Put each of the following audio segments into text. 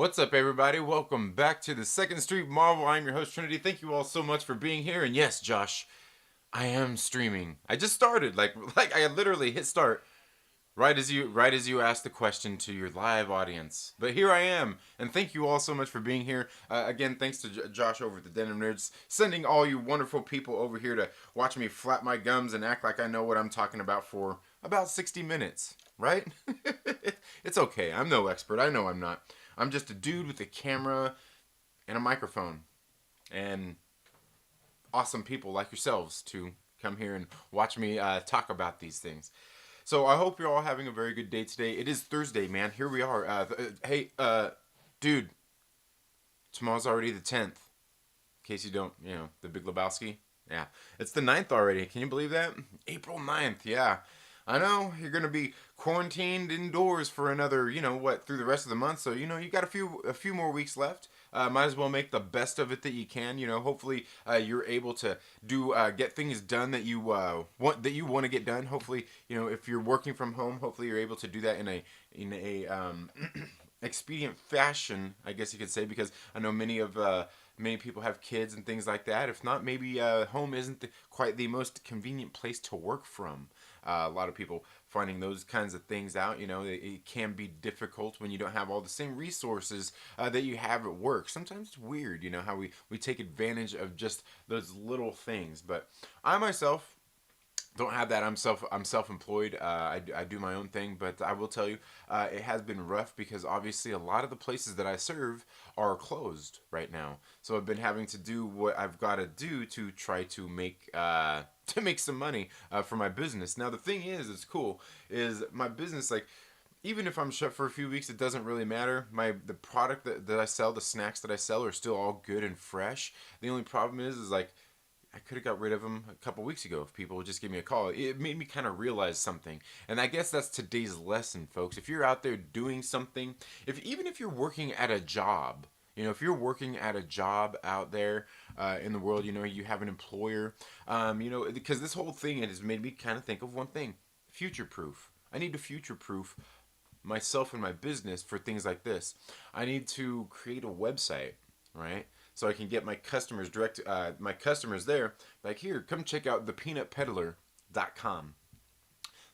What's up, everybody? Welcome back to the Second Street Marvel. I'm your host, Trinity. Thank you all so much for being here. And yes, Josh, I am streaming. I just started, like I literally hit start right as you asked the question to your live audience. But here I am, and thank you all so much for being here. Again, thanks to Josh over at the Denim Nerds, sending all you wonderful people over here to watch me flap my gums and act like I know what I'm talking about for about 60 minutes. Right? It's okay. I'm no expert. I know I'm not. I'm just a dude with a camera and a microphone and awesome people like yourselves to come here and watch me talk about these things. So I hope you're all having a very good day today. It is Thursday, man. Here we are. Hey, dude, tomorrow's already the 10th. In case you don't, the Big Lebowski. Yeah, it's the 9th already. Can you believe that? April 9th, yeah. I know you're gonna be quarantined indoors for another, through the rest of the month. So you got a few more weeks left. Might as well make the best of it that you can. Hopefully you're able to get things done that you want to get done. Hopefully, if you're working from home, hopefully you're able to do that in a expedient fashion, I guess you could say, because I know many people have kids and things like that. If not, maybe home isn't quite the most convenient place to work from. A lot of people finding those kinds of things out. It can be difficult when you don't have all the same resources that you have at work. Sometimes it's weird, how we take advantage of just those little things. But I myself don't have that. I'm self-employed. I do my own thing, but I will tell you, it has been rough because obviously a lot of the places that I serve are closed right now. So I've been having to do what I've got to do to try to make some money for my business. Now the thing is, it's cool, is my business, like, even if I'm shut for a few weeks, it doesn't really matter. The product that I sell, the snacks that I sell, are still all good and fresh. The only problem is like, I could have got rid of them a couple weeks ago if people would just give me a call. It made me kind of realize something. And I guess that's today's lesson, folks. If you're out there doing something, even if you're working at a job, if you're working at a job out there in the world, you have an employer, because this whole thing, it has made me kind of think of one thing: future proof. I need to future proof myself and my business for things like this. I need to create a website, right? So I can get my customers my customers there, like, here, come check out thepeanutpeddler.com.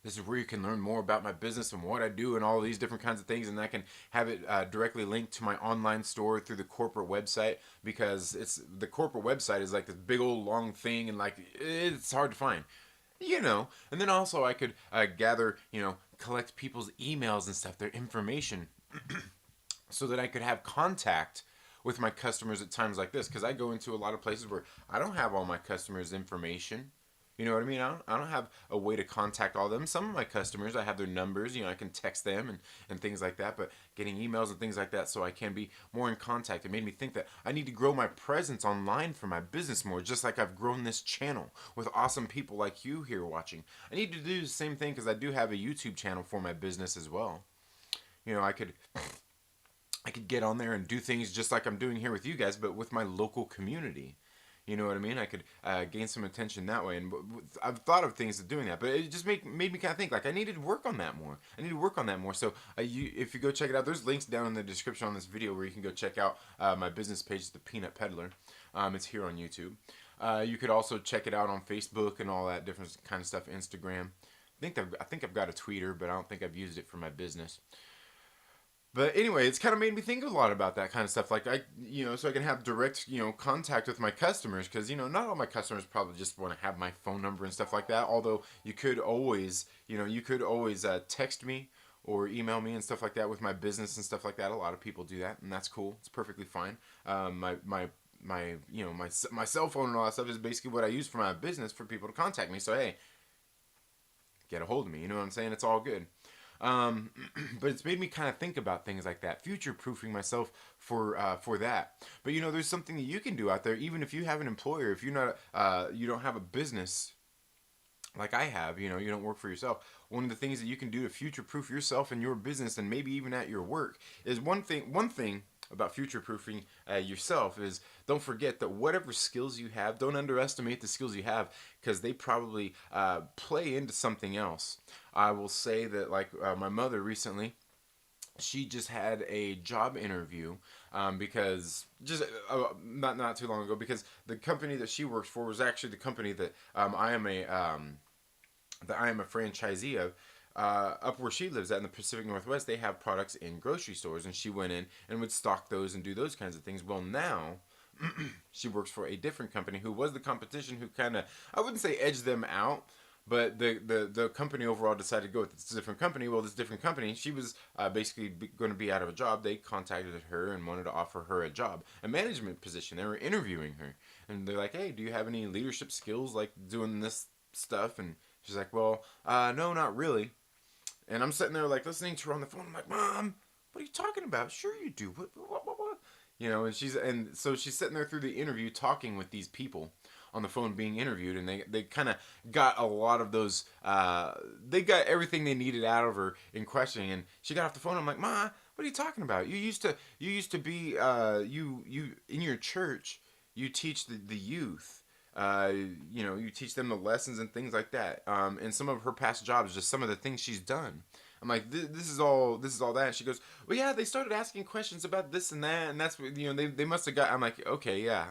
This is where you can learn more about my business and what I do and all these different kinds of things, and I can have it directly linked to my online store through the corporate website, because the corporate website is like this big old long thing, and like, it's hard to find. And then also I could gather, collect people's emails and stuff, their information, so that I could have contact with my customers at times like this, because I go into a lot of places where I don't have all my customers' information. You know what I mean? I don't have a way to contact all of them. Some of my customers, I have their numbers. I can text them and things like that. But getting emails and things like that, so I can be more in contact, it made me think that I need to grow my presence online for my business more, just like I've grown this channel with awesome people like you here watching. I need to do the same thing, because I do have a YouTube channel for my business as well. I could get on there and do things just like I'm doing here with you guys, but with my local community. You know what I mean? I could gain some attention that way, and I've thought of things of doing that, but it just made me kind of think, like, I needed to work on that more. So if you go check it out, there's links down in the description on this video where you can go check out my business page, The Peanut Peddler. It's here on YouTube. You could also check it out on Facebook and all that different kind of stuff, Instagram. I think I've got a Tweeter, but I don't think I've used it for my business. But anyway, it's kind of made me think a lot about that kind of stuff. Like, so I can have direct, contact with my customers. Because, not all my customers probably just want to have my phone number and stuff like that. Although you could always, text me or email me and stuff like that with my business and stuff like that. A lot of people do that, and that's cool. It's perfectly fine. My cell phone and all that stuff is basically what I use for my business for people to contact me. So, hey, get a hold of me. You know what I'm saying? It's all good. But it's made me kind of think about things like that, future-proofing myself for that. But there's something that you can do out there, even if you have an employer, if you're not, you don't have a business like I have, you don't work for yourself. One of the things that you can do to future-proof yourself and your business, and maybe even at your work, is one thing about future-proofing yourself is, don't forget that whatever skills you have, don't underestimate the skills you have, because they probably play into something else. I will say that, like, my mother recently, she just had a job interview because just not too long ago, because the company that she works for was actually the company that I am a franchisee of. Up where she lives at in the Pacific Northwest, they have products in grocery stores, and she went in and would stock those and do those kinds of things. Well, now she works for a different company who was the competition, who kind of, I wouldn't say edged them out, but the company overall decided to go with this different company. Well, this different company, she was basically going to be out of a job. They contacted her and wanted to offer her a job, a management position. They were interviewing her, and they're like, "Hey, do you have any leadership skills like doing this stuff?" And she's like, "Well, no, not really." And I'm sitting there like listening to her on the phone. I'm like, "Mom, what are you talking about? Sure you do. What? You know?" And so she's sitting there through the interview talking with these people on the phone being interviewed, and they kind of got a lot of those. They got everything they needed out of her in questioning, and she got off the phone. I'm like, "Ma, what are you talking about? You used to be you in your church. You teach the youth." You teach them the lessons and things like that. And some of her past jobs, just some of the things she's done. I'm like, this is all that. And she goes, well, yeah, they started asking questions about this and that, and that's what they must have got. I'm like, okay, yeah,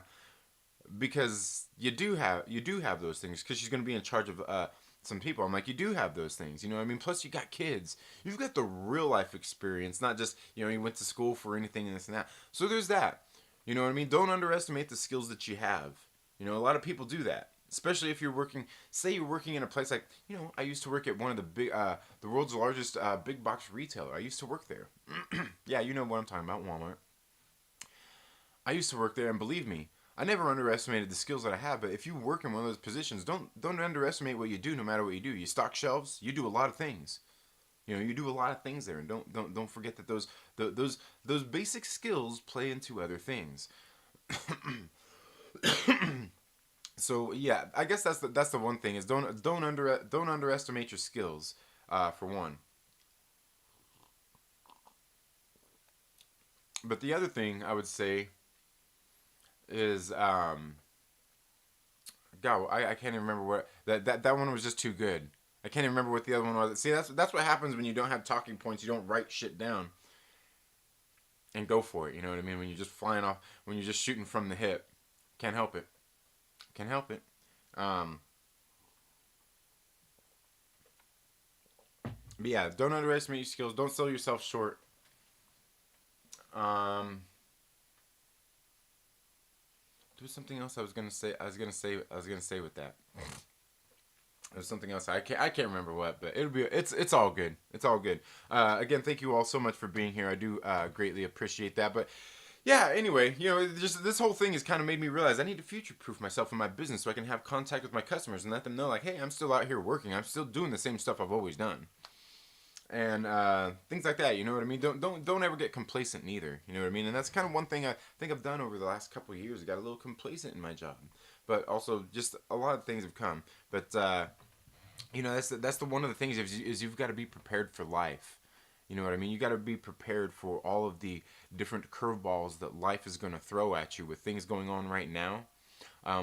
because you do have those things, because she's gonna be in charge of some people. I'm like, you do have those things, I mean. Plus, you got kids. You've got the real life experience, not just you went to school for anything and this and that. So there's that. You know what I mean? Don't underestimate the skills that you have. A lot of people do that, especially if you're working. Say you're working in a place like, I used to work at one of the world's largest big box retailer. I used to work there. Yeah, you know what I'm talking about, Walmart. I used to work there, and believe me, I never underestimated the skills that I have. But if you work in one of those positions, don't underestimate what you do. No matter what you do, you stock shelves. You do a lot of things. You do a lot of things there, and don't forget that those basic skills play into other things. So yeah, I guess that's the one thing, is don't underestimate your skills, for one. But the other thing I would say is, God, I can't even remember what that one was just too good. I can't even remember what the other one was. See, that's what happens when you don't have talking points. You don't write shit down and go for it. You know what I mean? When you're just flying off, when you're just shooting from the hip, can't help it. Can't help it. Um, but yeah, don't underestimate your skills. Don't sell yourself short. Um, there was something else I was gonna say. I was gonna say with that. There's something else I can't remember what, but it's all good. It's all good. Again, thank you all so much for being here. I do greatly appreciate that. But yeah, anyway, just this whole thing has kind of made me realize I need to future proof myself in my business, so I can have contact with my customers and let them know, like, hey, I'm still out here working. I'm still doing the same stuff I've always done, and things like that. You know what I mean? Don't ever get complacent neither. You know what I mean? And that's kind of one thing I think I've done over the last couple of years. I got a little complacent in my job, but also just a lot of things have come. But that's the one of the things is you've got to be prepared for life. You know what I mean? You got to be prepared for all of the different curveballs that life is going to throw at you with things going on right now,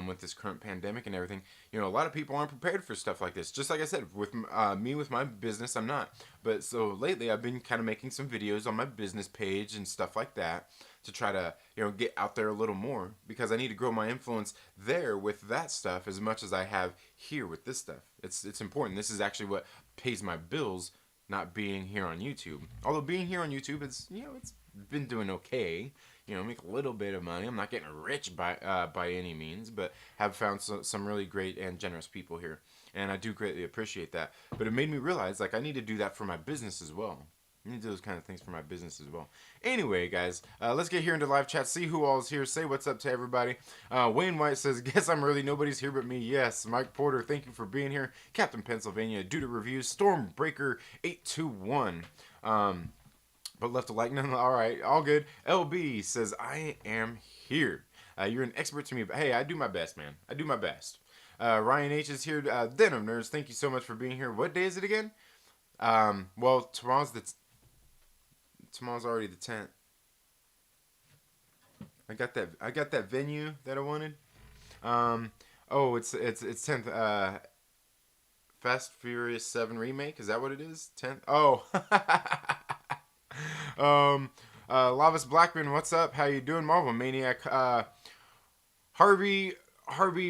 with this current pandemic and everything. A lot of people aren't prepared for stuff like this. Just like I said, with me, with my business, I'm not. But so lately, I've been kind of making some videos on my business page and stuff like that to try to get out there a little more, because I need to grow my influence there with that stuff as much as I have here with this stuff. It's important. This is actually what pays my bills, not being here on YouTube. Although being here on YouTube, it's been doing okay. Make a little bit of money. I'm not getting rich by any means, but have found some really great and generous people here, and I do greatly appreciate that. But it made me realize, like, I need to do that for my business as well. I need to do those kind of things for my business as well. Anyway, guys, let's get here into live chat. See who all is here. Say what's up to everybody. Wayne White says, "Guess I'm early. Nobody's here but me." Yes. Mike Porter, thank you for being here. Captain Pennsylvania, Duda Reviews, Stormbreaker 821. But left a like none. All right, all good. LB says, "I am here. You're an expert to me, but hey, I do my best, man. I do my best." Ryan H is here. Den of Nerds, thank you so much for being here. What day is it again? Well, tomorrow's already the 10th. I got that venue that I wanted. Um, oh, it's 10th. Fast Furious 7 remake. Is that what it is? 10th. Oh. um, Lavis Blackman, what's up? How you doing, Marvel Maniac? Harvey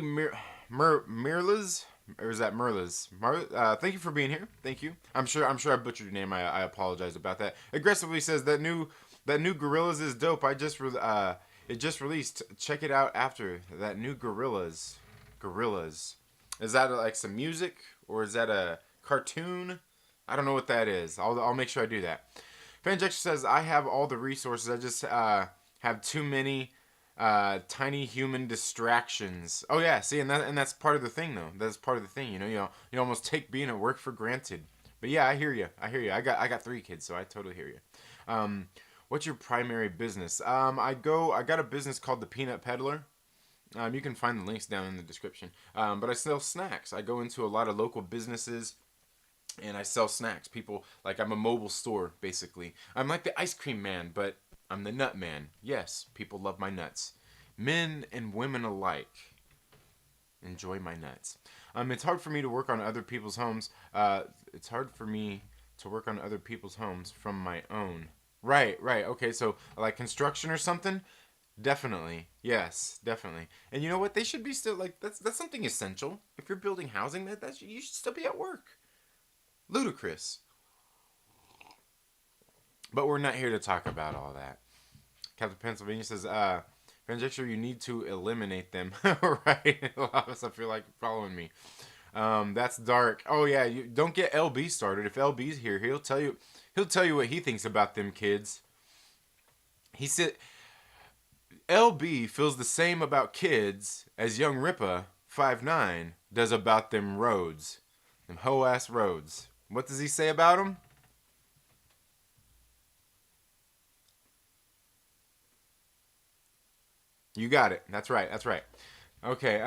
Mirlas, or is that Merlas? Thank you for being here. Thank you. I'm sure I butchered your name. I apologize about that. Aggressively says that new Gorillas is dope. It just released. Check it out after that new Gorillas. Is that like some music or is that a cartoon? I don't know what that is. I'll make sure I do that. Fanjection says I have all the resources. I just have too many tiny human distractions. Oh yeah, see, and that's part of the thing though. That's part of the thing. You almost take being at work for granted. But yeah, I hear you. I got 3 kids, so I totally hear you. What's your primary business? I got a business called the Peanut Peddler. You can find the links down in the description. But I sell snacks. I go into a lot of local businesses and I sell snacks. People, like, I'm a mobile store, basically. I'm like the ice cream man, but I'm the nut man. Yes, people love my nuts. Men and women alike enjoy my nuts. It's hard for me to work on other people's homes. It's hard for me to work on other people's homes from my own. Right, right. Okay, so like construction or something? Definitely. Yes, definitely. And you know what? They should be still like that's something essential. If you're building housing, you should still be at work. Ludicrous. But we're not here to talk about all that. Captain Pennsylvania says, conjecture you need to eliminate them. Right? I feel like you're following me. That's dark. Oh yeah, you don't get LB started. If LB's here, he'll tell you what he thinks about them kids. He said LB feels the same about kids as young Rippa 5'9" does about them roads. Them hoe ass roads. What does he say about them? You got it. That's right. That's right. Okay.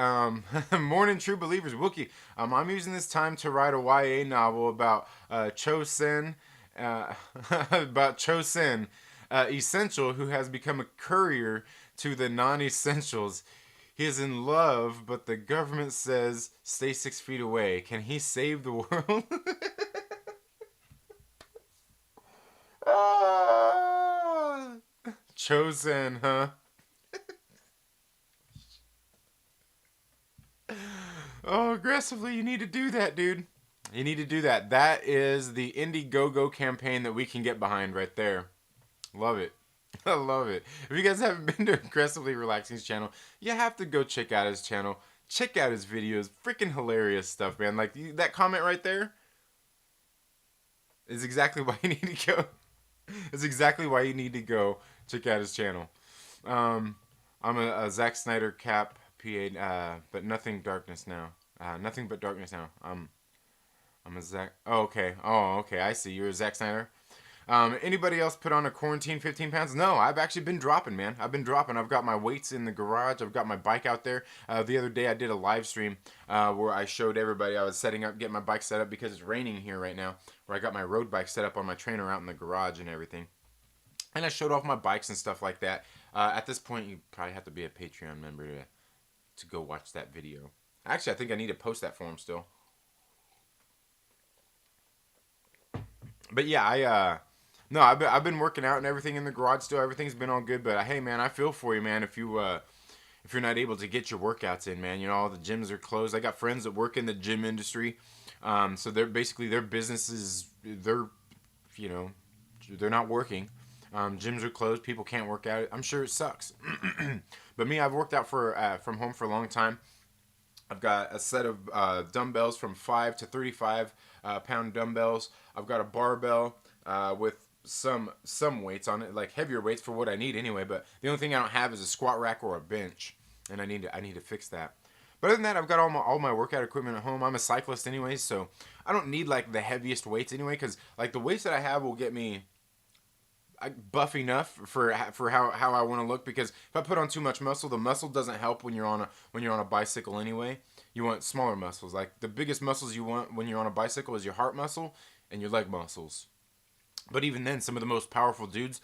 Morning, true believers. Wookie. I'm using this time to write a YA novel about Cho Sen, uh, about Cho Sen, essential who has become a courier to the non-essentials. He is in love, but the government says stay 6 feet away. Can he save the world? Ah, Chosen, huh? Oh, aggressively, you need to do that, dude. You need to do that. That is the Indiegogo campaign that we can get behind right there. Love it. I love it. If you guys haven't been to Aggressively Relaxing's channel, you have to go check out his channel. Check out his videos. Freaking hilarious stuff, man. Like, that comment right there is exactly why you need to go. It's exactly why you need to go check out his channel. Um, I'm a Zack Snyder cap PA, but nothing darkness now. Nothing but darkness now. I'm a Zack. Oh, okay. Oh, okay. I see. You're a Zack Snyder. Anybody else put on a quarantine 15 pounds? No, I've actually been dropping, man. I've been dropping. I've got my weights in the garage. I've got my bike out there. The other day I did a live stream where I showed everybody I was setting up, getting my bike set up because it's raining here right now. Where I got my road bike set up on my trainer out in the garage and everything. And I showed off my bikes and stuff like that. At this point, you probably have to be a Patreon member to go watch that video. Actually, I think I need to post that for him still. But yeah, no, I've been working out and everything in the garage still. Everything's been all good. But hey, man, I feel for you, man. If you're not able to get your workouts in, man, all the gyms are closed. I got friends that work in the gym industry, so they're basically their businesses. You know, they're not working. Gyms are closed. People can't work out. I'm sure it sucks. But me, I've worked out from home for a long time. I've got a set of dumbbells from 5 to 35 pound dumbbells. I've got a barbell with some weights on it, like heavier weights for what I need anyway. But the only thing I don't have is a squat rack or a bench, and I need to fix that. But other than that, I've got all my workout equipment at home. I'm a cyclist anyway, so I don't need like the heaviest weights anyway, because like the weights that I have will get me buff enough for how I want to look. Because if I put on too much muscle, the muscle doesn't help when you're on a bicycle anyway. You want smaller muscles. Like the biggest muscles you want when you're on a bicycle is your heart muscle and your leg muscles. But even then, some of the most powerful dudes,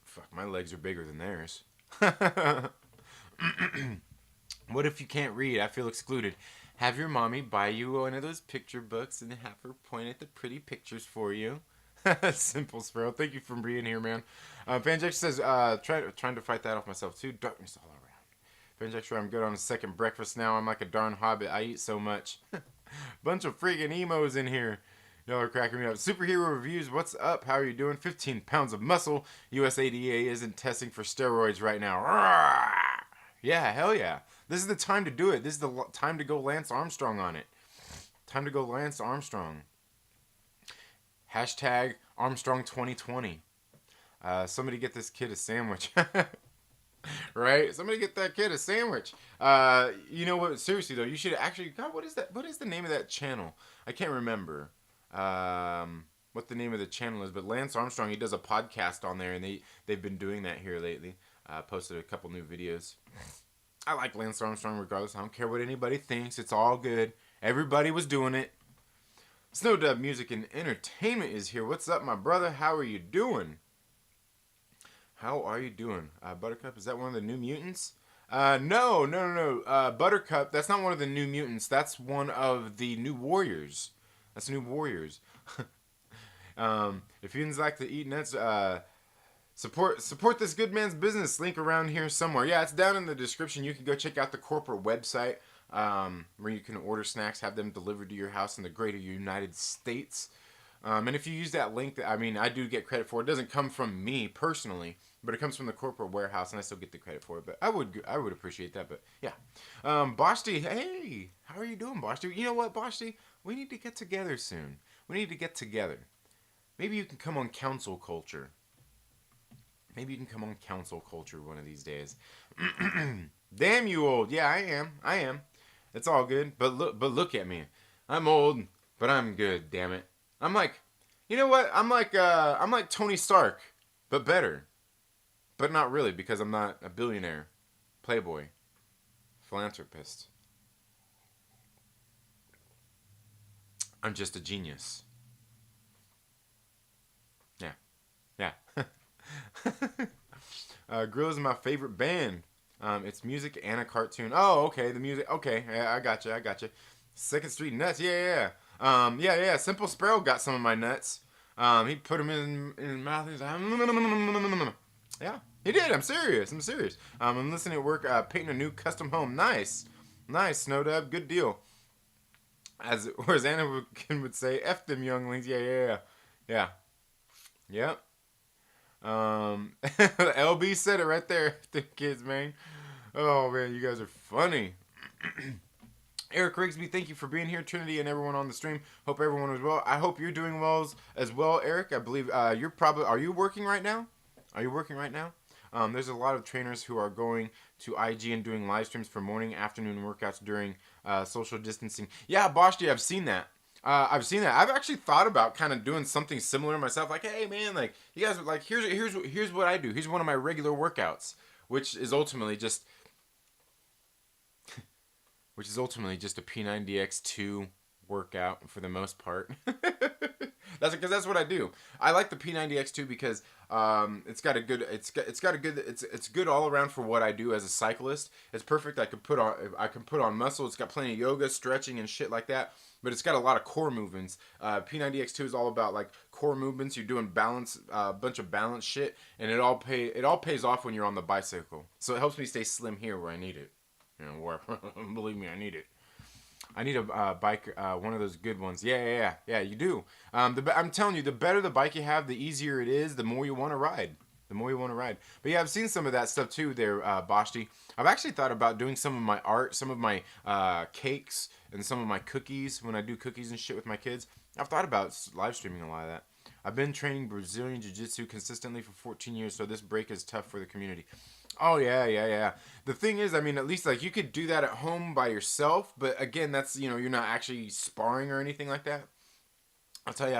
fuck, my legs are bigger than theirs. What if you can't read? I feel excluded. Have your mommy buy you one of those picture books and have her point at the pretty pictures for you. Simple Sparrow. Thank you for being here, man. Fanjek says, trying to fight that off myself too. Darkness all around. Fanjek, I'm good on a second breakfast now. I'm like a darn hobbit. I eat so much. Bunch of freaking emos in here. Y'all are cracking me up. Superhero reviews. What's up? How are you doing? 15 pounds of muscle. USADA isn't testing for steroids right now. Rawr! Yeah, hell yeah. This is the time to do it. This is the time to go Lance Armstrong on it. Time to go Lance Armstrong. Hashtag Armstrong 2020. Somebody get this kid a sandwich. Right? Somebody get that kid a sandwich. You know what? Seriously though, you should actually. God, what is that? What is the name of that channel? I can't remember. What the name of the channel is, but Lance Armstrong, he does a podcast on there, and they've been doing that here lately. Posted a couple new videos. I like Lance Armstrong regardless. I don't care what anybody thinks. It's all good. Everybody was doing it. Snow Dub Music and Entertainment is here. What's up, my brother? How are you doing? How are you doing? Buttercup, is that one of the New Mutants? No. Buttercup, that's not one of the New Mutants. That's one of the New Warriors. That's New Warriors. If you like to eat nuts, support this good man's business. Link around here somewhere. Yeah, it's down in the description. You can go check out the corporate website where you can order snacks, have them delivered to your house in the greater United States. And if you use that link, I do get credit for it. It doesn't come from me personally, but it comes from the corporate warehouse, and I still get the credit for it. But I would appreciate that. But yeah, Boshti, hey, how are you doing, Boshti? You know what, Boshti? We need to get together soon. We need to get together. Maybe you can come on Council Culture. Maybe you can come on Council Culture one of these days. Damn you old. Yeah, I am. It's all good. But look at me. I'm old, but I'm good, damn it. I'm like, you know what? I'm like Tony Stark, but better. But not really, because I'm not a billionaire, playboy, philanthropist. I'm just a genius. Yeah. Grill is my favorite band. It's music and a cartoon. Oh, okay, the music. Okay, yeah, I gotcha. Second Street Nuts. Yeah. Yeah. Simple Sparrow got some of my nuts. He put them in his mouth. He's like, yeah, he did. I'm serious. I'm listening at work, painting a new custom home. Nice, Snowdub. Good deal. As Anna would say, F them younglings. Yeah. Yep. LB said it right there. The kids, man. Oh man, you guys are funny. Eric Rigsby, thank you for being here. Trinity and everyone on the stream. Hope everyone is well. I hope you're doing well as well, Eric. I believe are you working right now? There's a lot of trainers who are going to IG and doing live streams for morning, afternoon workouts during social distancing. Yeah, Boshti, I've seen that. I've actually thought about kind of doing something similar myself. Like, hey man, like you guys, like here's what I do. Here's one of my regular workouts, which is ultimately just a P90X2 workout for the most part. That's what I do. I like the P90X2 because it's good all around for what I do as a cyclist. It's perfect. I can put on muscle. It's got plenty of yoga, stretching, and shit like that. But it's got a lot of core movements. P90X2 is all about like core movements. You're doing balance, a bunch of balance shit, and it all pays off when you're on the bicycle. So it helps me stay slim here where I need it. You know, where believe me, I need it. I need a bike, one of those good ones. Yeah, you do. I'm telling you, the better the bike you have, the easier it is, the more you want to ride. But yeah, I've seen some of that stuff too there, Boshti. I've actually thought about doing some of my art, some of my cakes, and some of my cookies when I do cookies and shit with my kids. I've thought about live streaming a lot of that. I've been training Brazilian Jiu-Jitsu consistently for 14 years, so this break is tough for the community. Oh, yeah. The thing is, at least, like, you could do that at home by yourself, but again, that's, you're not actually sparring or anything like that. I'll tell you,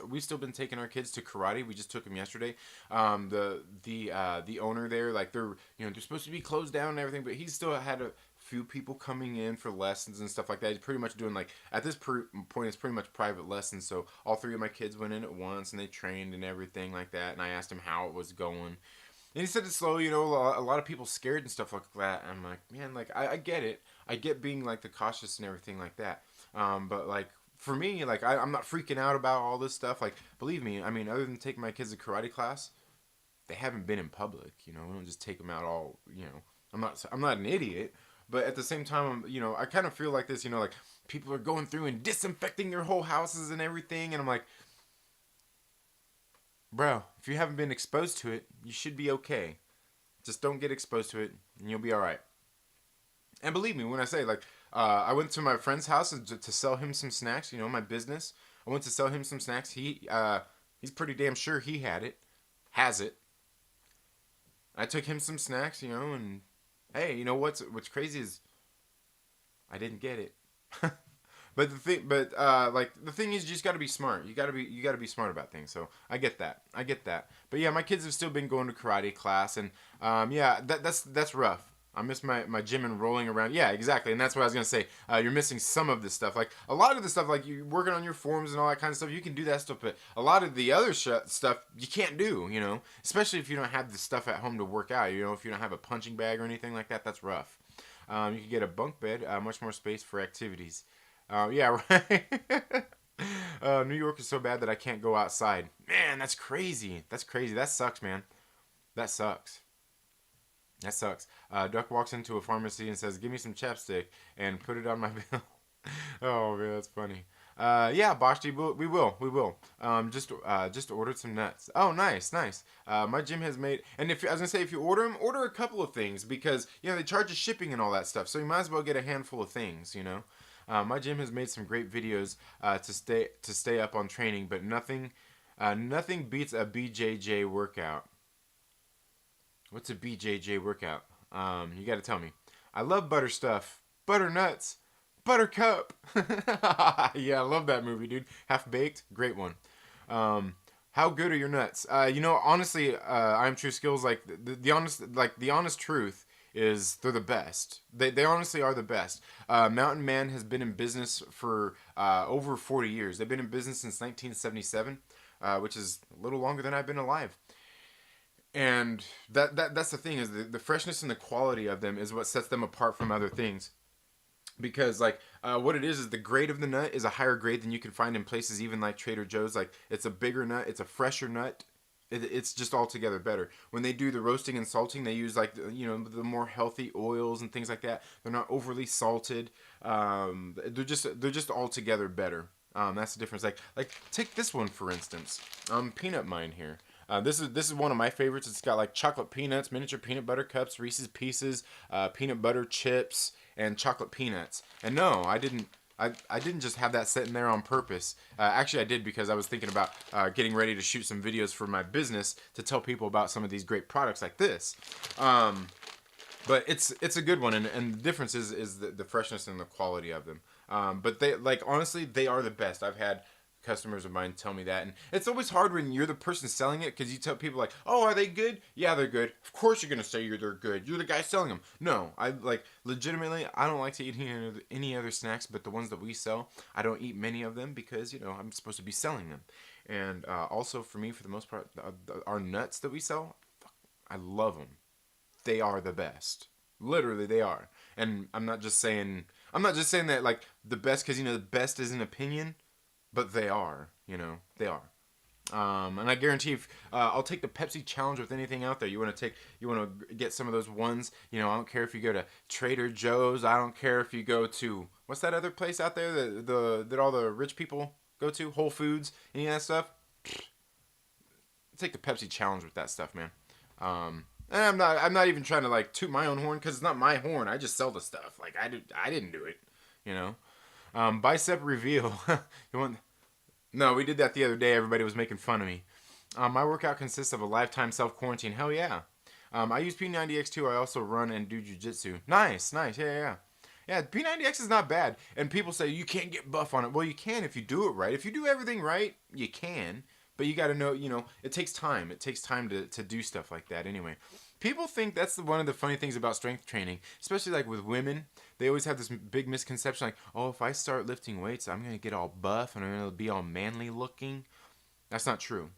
we've still been taking our kids to karate. We just took them yesterday. The owner there, like, they're supposed to be closed down and everything, but he still had a few people coming in for lessons and stuff like that. He's pretty much doing, like, at this point, it's pretty much private lessons, so all three of my kids went in at once, and they trained and everything like that, and I asked him how it was going. And he said it's slow, a lot of people scared and stuff like that. I'm like, man, like, I get it. I get being, like, the cautious and everything like that. But, like, for me, like I'm not freaking out about all this stuff. Like, believe me, I mean, other than taking my kids to karate class, they haven't been in public. You know, we don't just take them out all. You know, I'm not an idiot, but at the same time, you know, I kind of feel like this. You know, like people are going through and disinfecting their whole houses and everything, and I'm like, bro, if you haven't been exposed to it, you should be okay. Just don't get exposed to it, and you'll be all right. And believe me when I say, like, I went to my friend's house to sell him some snacks. You know, my business. I went to sell him some snacks. He's pretty damn sure he has it. I took him some snacks, you know, and hey, you know what's crazy is I didn't get it. Like the thing is, you just got to be smart. You got to be smart about things. So I get that. I get that. But yeah, my kids have still been going to karate class, and yeah, that's rough. I miss my gym and rolling around. Yeah, exactly. And that's what I was gonna say. You're missing some of this stuff. Like a lot of the stuff, like you working on your forms and all that kind of stuff. You can do that stuff, but a lot of the other stuff you can't do. You know, especially if you don't have the stuff at home to work out. You know, if you don't have a punching bag or anything like that, that's rough. You can get a bunk bed, much more space for activities. Yeah, right. New York is so bad that I can't go outside. Man, that's crazy. That's crazy. That sucks, man. That sucks. That sucks. Duck walks into a pharmacy and says, "Give me some chapstick and put it on my bill." Oh man, that's funny. Yeah, Bashti, we will. Just ordered some nuts. Oh, nice, nice. My gym has made, and if I was gonna say, if you order them, order a couple of things because you know they charge you shipping and all that stuff. So you might as well get a handful of things. You know, my gym has made some great videos to stay up on training, but nothing beats a BJJ workout. What's a BJJ workout? You got to tell me. I love butter stuff, butter nuts, buttercup. Yeah, I love that movie, dude. Half Baked, great one. How good are your nuts? You know, honestly, I'm True Skills. Like the honest truth is they're the best. They honestly are the best. Mountain Man has been in business for over 40 years. They've been in business since 1977, which is a little longer than I've been alive. And that's the thing is the freshness and the quality of them is what sets them apart from other things because like what it is the grade of the nut is a higher grade than you can find in places even like Trader Joe's. Like it's a bigger nut, it's a fresher nut. It's just altogether better. When they do the roasting and salting, they use like you know the more healthy oils and things like that. They're not overly salted. They're just altogether better. That's the difference. Like take this one for instance. Peanut Mine here. This is one of my favorites. It's got like chocolate peanuts, miniature peanut butter cups, Reese's Pieces, peanut butter chips, and chocolate peanuts. And no, I didn't. I didn't just have that sitting there on purpose. Actually, I did because I was thinking about getting ready to shoot some videos for my business to tell people about some of these great products like this. But it's a good one, and the difference is the freshness and the quality of them. But they like honestly, they are the best. I've had customers of mine tell me that, and it's always hard when you're the person selling it because you tell people like, "Oh, are they good? Yeah, they're good." Of course, you're gonna say they're good. You're the guy selling them. No, I like legitimately. I don't like to eat any other snacks, but the ones that we sell, I don't eat many of them because you know I'm supposed to be selling them. And also for me, for the most part, our nuts that we sell, I love them. They are the best. Literally, they are. And I'm not just saying that like the best because you know the best is an opinion, but they are. You know, they are. And I guarantee if I'll take the Pepsi challenge with anything out there. You want to get some of those ones. You know, I don't care if you go to Trader Joe's. I don't care if you go to what's that other place out there that all the rich people go to, Whole Foods, any of that stuff. Take the Pepsi challenge with that stuff, man. And I'm not even trying to like toot my own horn because it's not my horn. I just sell the stuff. Like I didn't do it. You know. Bicep reveal. You want? No, we did that the other day. Everybody was making fun of me. My workout consists of a lifetime self quarantine. Hell yeah. I use P90X2. I also run and do jujitsu. Nice, nice. Yeah, yeah, yeah. Yeah, P90X is not bad. And people say you can't get buff on it. Well, you can if you do it right. If you do everything right, you can. But you got to know, you know, it takes time. It takes time to do stuff like that anyway. People think that's one of the funny things about strength training, especially like with women. They always have this big misconception like, oh, if I start lifting weights, I'm going to get all buff and I'm going to be all manly looking. That's not true.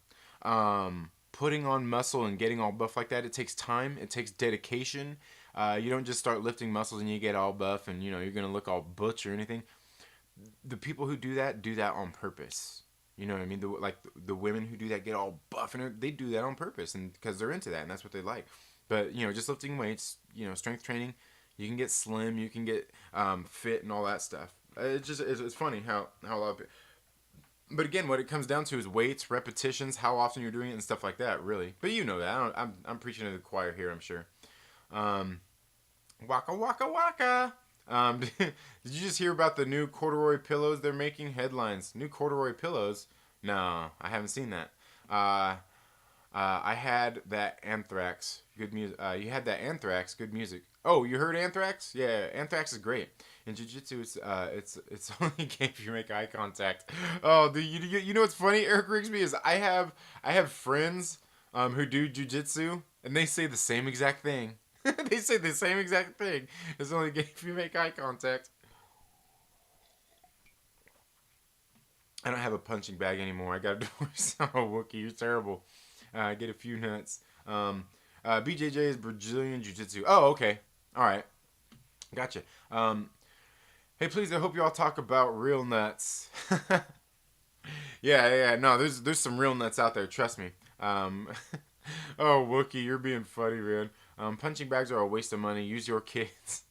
Putting on muscle and getting all buff like that, it takes time. It takes dedication. You don't just start lifting muscles and you get all buff and, you know, you're going to look all butch or anything. the people who do that on purpose. You know what I mean? The women who do that get all buff and they do that on purpose and because they're into that and that's what they like. But just lifting weights, strength training, you can get slim, you can get fit and all that stuff. It's funny how a lot of it. But again, what it comes down to is weights, repetitions, how often you're doing it, and stuff like that. Really, but you know that I'm preaching to the choir here. I'm sure. Um, Waka waka waka. Did you just hear about the new corduroy pillows they're making? Headlines: New corduroy pillows. No, I haven't seen that. Uh, I had that Anthrax. Good music. You had that Anthrax. Good music. Oh, you heard Anthrax? Yeah, Anthrax is great. In jiu-jitsu, it's only a game if you make eye contact. Oh, you know what's funny? Eric Rigsby is I have friends who do jiu-jitsu and they say the same exact thing. They say the same exact thing. It's only a game if you make eye contact. I don't have a punching bag anymore. I got a divorce. Oh, Wookie, you're terrible. Get a few nuts. BJJ is Brazilian Jiu Jitsu. Oh, okay. All right. Gotcha. Hey, please, I hope you all talk about real nuts. Yeah. No, there's some real nuts out there. Trust me. Oh, Wookie, you're being funny, man. Punching bags are a waste of money. Use your kids.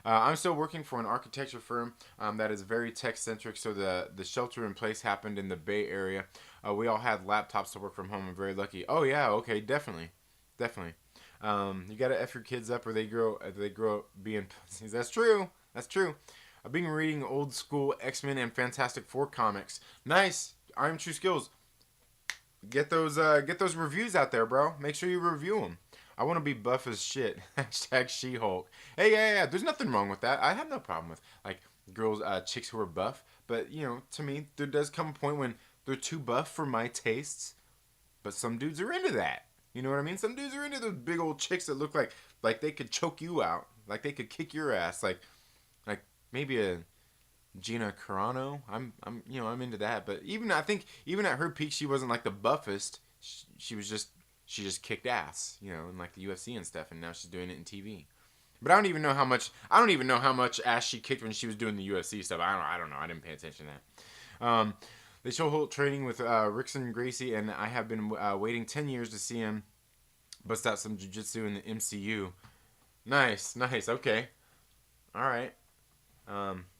I'm still working for an architecture firm that is very tech centric. So the shelter in place happened in the Bay Area. We all had laptops to work from home. I'm very lucky. Oh yeah, okay, definitely. You gotta f your kids up, or they grow up being pussies. That's true. That's true. I've been reading old school X-Men and Fantastic Four comics. Nice. Iron True Skills. Get those reviews out there, bro. Make sure you review them. I want to be buff as shit. Hashtag She-Hulk. Hey, yeah. There's nothing wrong with that. I have no problem with like girls, chicks who are buff. But to me, there does come a point when they're too buff for my tastes. But some dudes are into that. You know what I mean? Some dudes are into those big old chicks that look like they could choke you out, like they could kick your ass, like maybe a Gina Carano. I'm into that. But I think even at her peak, she wasn't like the buffest. She just kicked ass, in like the UFC and stuff, and now she's doing it in TV. But I don't even know how much ass she kicked when she was doing the UFC stuff. I don't know. I didn't pay attention to that. They show Holt training with Rickson Gracie, and I have been waiting 10 years to see him bust out some jiu-jitsu in the MCU. Nice. Okay. All right.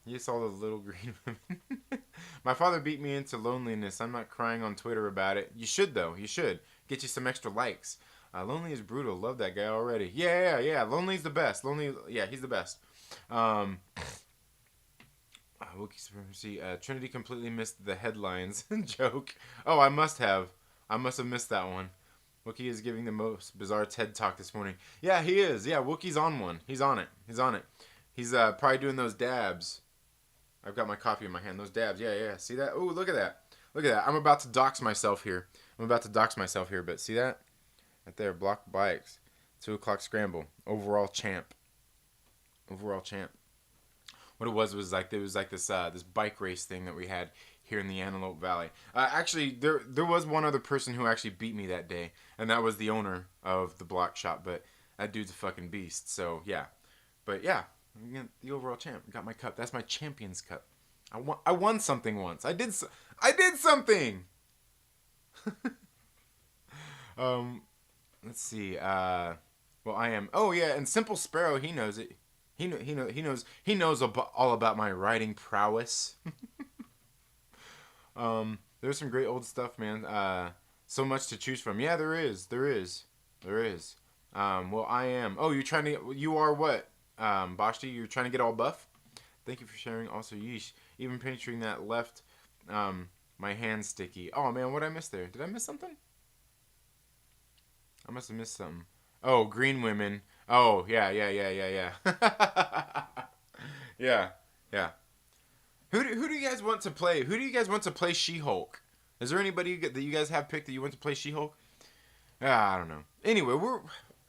You saw the little green women. My father beat me into loneliness. I'm not crying on Twitter about it. You should, though. You should. Get you some extra likes. Lonely is brutal. Love that guy already. Yeah. Lonely's the best. Yeah, he's the best. Wookiee Supremacy. Trinity completely missed the headlines. Joke. Oh, I must have. I must have missed that one. Wookiee is giving the most bizarre TED talk this morning. Yeah, he is. Yeah, Wookiee's on one. He's on it. He's probably doing those dabs. I've got my coffee in my hand. Those dabs. Yeah. See that? Oh, look at that. I'm about to dox myself here. But see that? Right there. Block bikes. 2 o'clock scramble. Overall champ. What it was like there was like this bike race thing that we had here in the Antelope Valley. Actually, there was one other person who actually beat me that day, and that was the owner of the block shop. But that dude's a fucking beast. So yeah, but yeah, the overall champ. Got my cup. That's my champion's cup. I won something once. I did something. Let's see. Well, I am. Oh yeah, and Simple Sparrow, he knows it. He knows all about my writing prowess. There's some great old stuff, man. So much to choose from. Yeah, there is. Well, I am. Oh, you are what? Bashti, you're trying to get all buff? Thank you for sharing. Also, yeesh. Even picturing that left, my hand sticky. Oh man, what did I miss there? Did I miss something? I must have missed something. Oh, green women. Oh, yeah. Yeah. Who do you guys want to play? Who do you guys want to play She-Hulk? Is there anybody that you guys have picked that you want to play She-Hulk? I don't know. Anyway,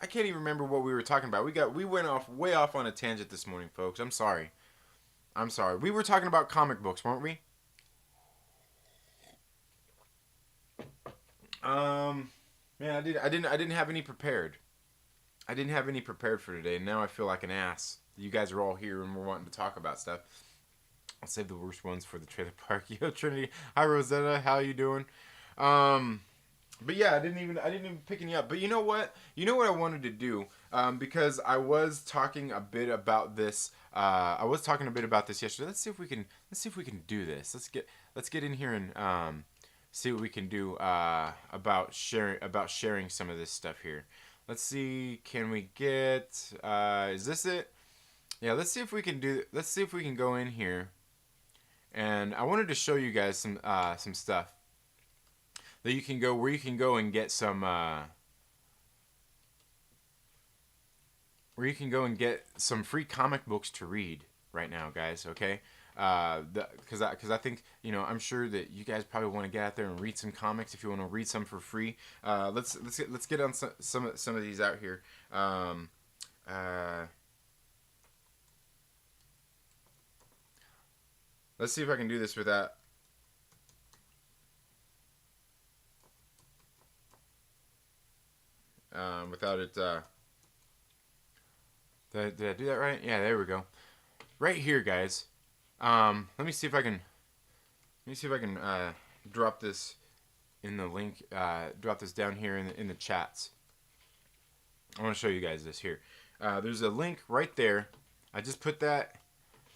I can't even remember what we were talking about. We went way off on a tangent this morning, folks. I'm sorry. We were talking about comic books, weren't we? Man, I didn't have any prepared. I didn't have any prepared for today, and now I feel like an ass. You guys are all here and we're wanting to talk about stuff. I'll save the worst ones for the trailer park. Yo, Trinity. Hi, Rosetta. How you doing? Um, but yeah, I didn't even pick any up. But you know what? You know what I wanted to do? Because I was talking a bit about this. I was talking a bit about this yesterday. Let's see if we can do this. Let's get in here and see what we can do about sharing some of this stuff here. Let's see. Can we get? Is this it? Yeah. Let's see if we can do. Let's see if we can go in here. And I wanted to show you guys some stuff that you can go where you can go and get some where you can go and get some free comic books to read right now, guys. Okay, because I think I'm sure that you guys probably want to get out there and read some comics if you want to read some for free. Let's get on some of these out here. Let's see if I can do this without it. Did I do that right? Yeah, there we go. Right here, guys. Let me see if I can. Let me see if I can drop this in the link. Drop this down here in the chats. I want to show you guys this here. There's a link right there. I just put that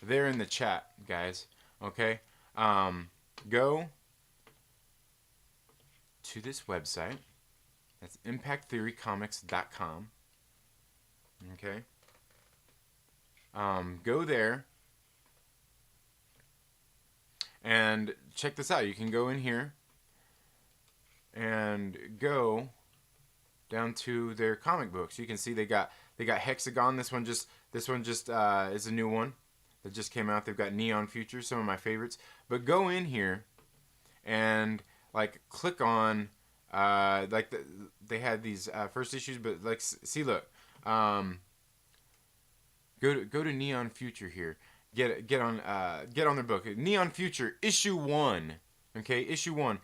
there in the chat, guys. Okay. Go to this website. That's impacttheorycomics.com. Okay. Go there and check this out. You can go in here and go down to their comic books. You can see they got Hexagon. This one just is a new one that just came out. They've got Neon Future, some of my favorites. But go in here and click on they had these first issues, but see, look, go to Neon Future here. Get on their book, Neon Future issue 1. Okay, issue 1.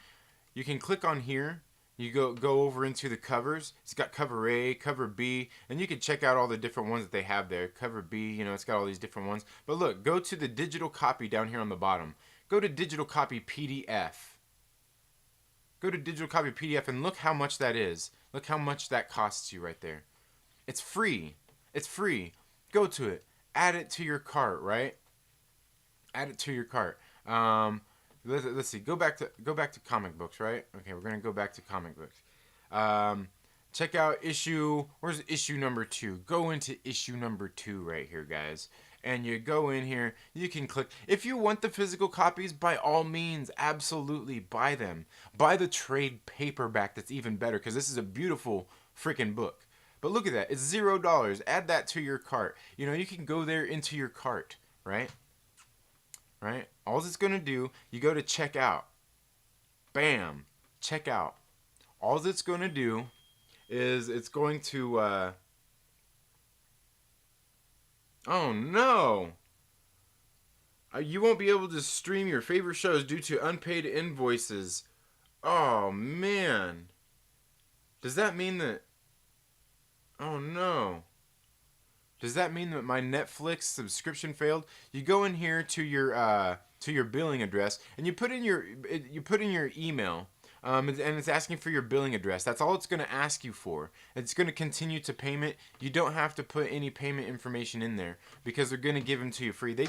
You can click on here. You go over into the covers. It's got cover A, cover B, and you can check out all the different ones that they have there. Cover B, it's got all these different ones. But look, go to the digital copy down here on the bottom. Go to digital copy PDF. Go to digital copy PDF and look how much that is. Look how much that costs you right there. It's free. It's free. Go to it. Add it to your cart, right? Add it to your cart. Let's see. Go back to comic books, right? Okay, we're gonna go back to comic books. Check out where's issue number 2? Go into issue number 2 right here, guys. And you go in here, you can click. If you want the physical copies, by all means, absolutely buy them. Buy the trade paperback, that's even better, because this is a beautiful freaking book. But look at that, it's $0. Add that to your cart. You can go there into your cart, right? Right? All it's going to do, you go to checkout. Bam. Checkout. All it's going to do is it's going to... Oh no! You won't be able to stream your favorite shows due to unpaid invoices. Oh man. Does that mean that... Oh no. Does that mean that my Netflix subscription failed? You go in here to your billing address and you put in your email, and it's asking for your billing address. That's all it's going to ask you for. It's going to continue to payment. You don't have to put any payment information in there because they're going to give them to you free. They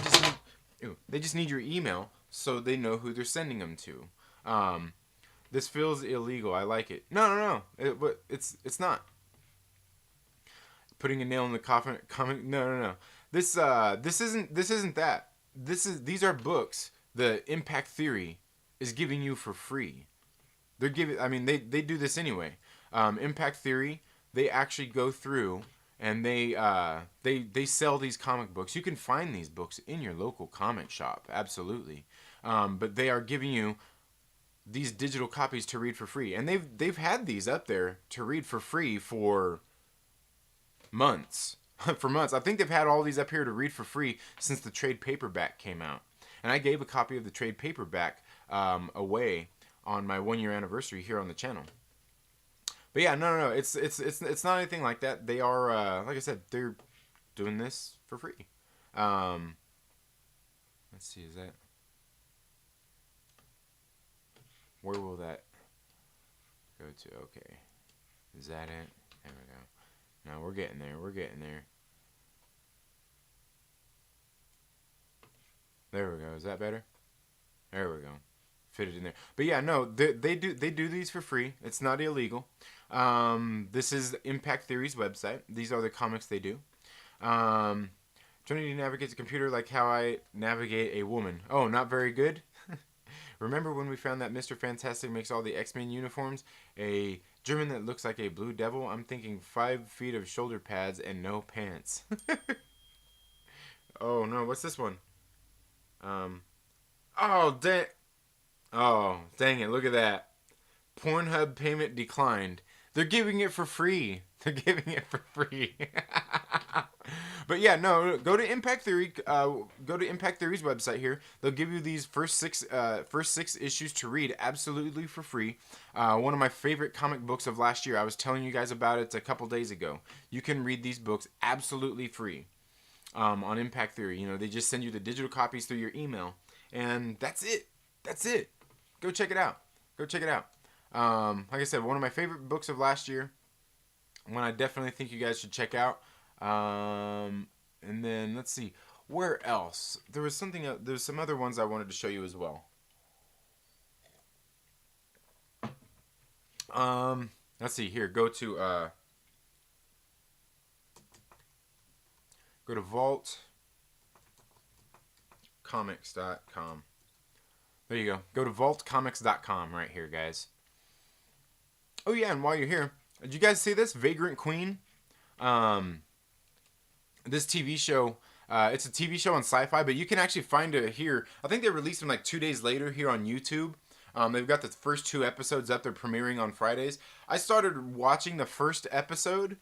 just need your email so they know who they're sending them to. This feels illegal. I like it. No. It's not. Putting a nail in the coffin. No. This isn't that. These are books the Impact Theory is giving you for free. They're giving. I mean, they do this anyway. Impact Theory, they actually go through and they sell these comic books. You can find these books in your local comic shop, absolutely. But they are giving you these digital copies to read for free, and they've had these up there to read for free for months. For months. I think they've had all these up here to read for free since the trade paperback came out. And I gave a copy of the trade paperback away on my 1-year anniversary here on the channel. But yeah, no. It's not anything like that. They are like I said, they're doing this for free. Let's Let's see, is that... Where will that go to? Okay. Is that it? There we go. No, we're getting there. We're getting there. There we go. Is that better? There we go. Fit it in there. But yeah, no, they do these for free. It's not illegal. This is Impact Theory's website. These are the comics they do. Trinity navigates a computer like how I navigate a woman. Oh, not very good? Remember when we found that Mr. Fantastic makes all the X-Men uniforms? A German that looks like a blue devil? I'm thinking 5 feet of shoulder pads and no pants. Oh no, what's this one? Oh, dang. Oh, dang it, look at that. Pornhub payment declined. They're giving it for free. They're giving it for free. But yeah, no, go to Impact Theory. Go to Impact Theory's website here. They'll give you these first six issues to read absolutely for free. One of my favorite comic books of last year. I was telling you guys about it a couple days ago. You can read these books absolutely free on Impact Theory. You know, they just send you the digital copies through your email, and that's it. That's it. Go check it out. Go check it out. Like I said, one of my favorite books of last year. One I definitely think you guys should check out. And then let's see, where else? There was something. There's some other ones I wanted to show you as well. Let's see here. Go to vaultcomics.com. There you go. Go to vaultcomics.com right here, guys. Oh yeah, and while you're here, did you guys see this Vagrant Queen? This TV show, it's a TV show on Sci-Fi, but you can actually find it here. I think they released them like 2 days later here on YouTube. They've got the first 2 episodes up. They're premiering on Fridays. I started watching the first episode,